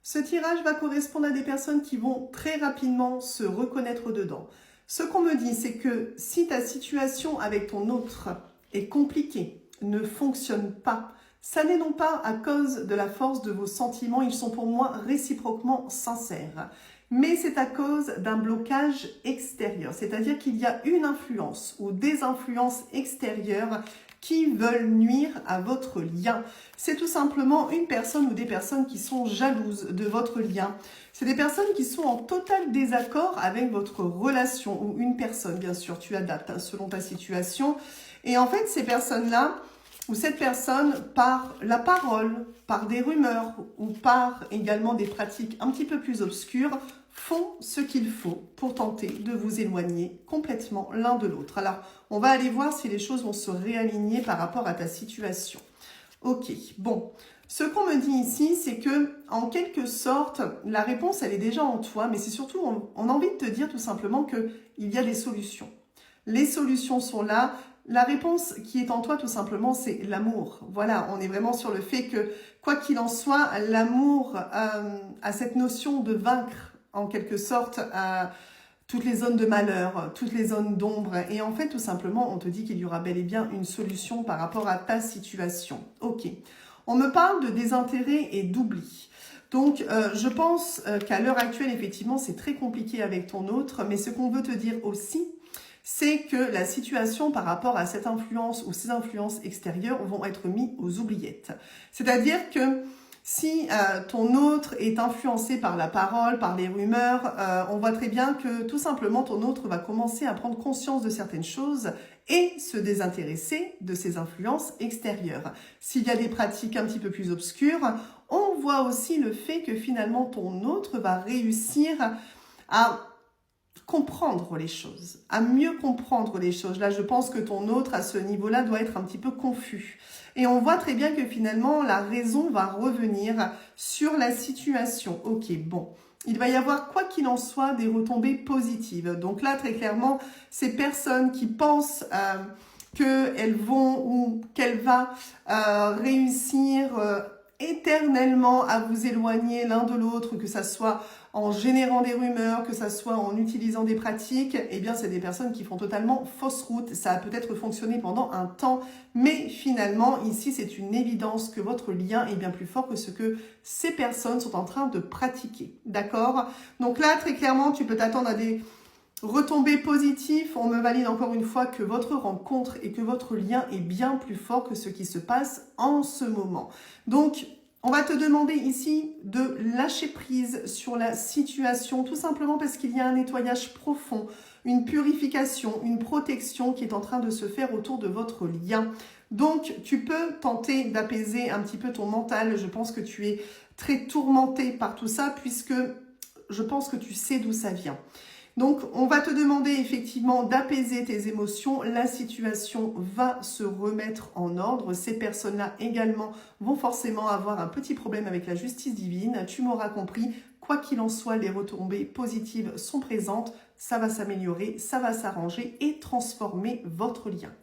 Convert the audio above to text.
Ce tirage va correspondre à des personnes qui vont très rapidement se reconnaître dedans. Ce qu'on me dit, c'est que si ta situation avec ton autre est compliquée, ne fonctionne pas, ça n'est non pas à cause de la force de vos sentiments, ils sont pour moi réciproquement sincères, mais c'est à cause d'un blocage extérieur, c'est-à-dire qu'il y a une influence ou des influences extérieures qui veulent nuire à votre lien. C'est tout simplement une personne ou des personnes qui sont jalouses de votre lien. C'est des personnes qui sont en total désaccord avec votre relation ou une personne, bien sûr, tu adaptes selon ta situation. Et en fait, ces personnes-là, ou cette personne, par la parole, par des rumeurs ou par également des pratiques un petit peu plus obscures, font ce qu'il faut pour tenter de vous éloigner complètement l'un de l'autre. Alors, on va aller voir si les choses vont se réaligner par rapport à ta situation. Ok, bon. Ce qu'on me dit ici, c'est que, en quelque sorte, la réponse, elle est déjà en toi, mais c'est surtout, on a envie de te dire tout simplement qu'il y a des solutions. Les solutions sont là. La réponse qui est en toi, tout simplement, c'est l'amour. Voilà, on est vraiment sur le fait que, quoi qu'il en soit, l'amour a cette notion de vaincre, en quelque sorte, toutes les zones de malheur, toutes les zones d'ombre. Et en fait, tout simplement, on te dit qu'il y aura bel et bien une solution par rapport à ta situation. Ok. On me parle de désintérêt et d'oubli. Donc, je pense qu'à l'heure actuelle, effectivement, c'est très compliqué avec ton autre. Mais ce qu'on veut te dire aussi, c'est que la situation par rapport à cette influence ou ces influences extérieures vont être mises aux oubliettes. C'est-à-dire que si ton autre est influencé par la parole, par les rumeurs, on voit très bien que tout simplement ton autre va commencer à prendre conscience de certaines choses et se désintéresser de ces influences extérieures. S'il y a des pratiques un petit peu plus obscures, on voit aussi le fait que finalement ton autre va réussir à comprendre les choses, à mieux comprendre les choses. Là, je pense que ton autre, à ce niveau-là, doit être un petit peu confus. Et on voit très bien que finalement, la raison va revenir sur la situation. Ok, bon. Il va y avoir, quoi qu'il en soit, des retombées positives. Donc là, très clairement, ces personnes qui pensent qu'elles vont ou qu'elle va réussir éternellement à vous éloigner l'un de l'autre, que ça soit en générant des rumeurs, que ça soit en utilisant des pratiques, eh bien, c'est des personnes qui font totalement fausse route. Ça a peut-être fonctionné pendant un temps, mais finalement, ici, c'est une évidence que votre lien est bien plus fort que ce que ces personnes sont en train de pratiquer. D'accord? Donc là, très clairement, tu peux t'attendre à des retombées positives. On me valide encore une fois que votre rencontre et que votre lien est bien plus fort que ce qui se passe en ce moment. Donc, on va te demander ici de lâcher prise sur la situation, tout simplement parce qu'il y a un nettoyage profond, une purification, une protection qui est en train de se faire autour de votre lien. Donc, tu peux tenter d'apaiser un petit peu ton mental. Je pense que tu es très tourmenté par tout ça, puisque je pense que tu sais d'où ça vient. Donc, on va te demander effectivement d'apaiser tes émotions. La situation va se remettre en ordre. Ces personnes-là également vont forcément avoir un petit problème avec la justice divine. Tu m'auras compris. Quoi qu'il en soit, les retombées positives sont présentes. Ça va s'améliorer, ça va s'arranger et transformer votre lien.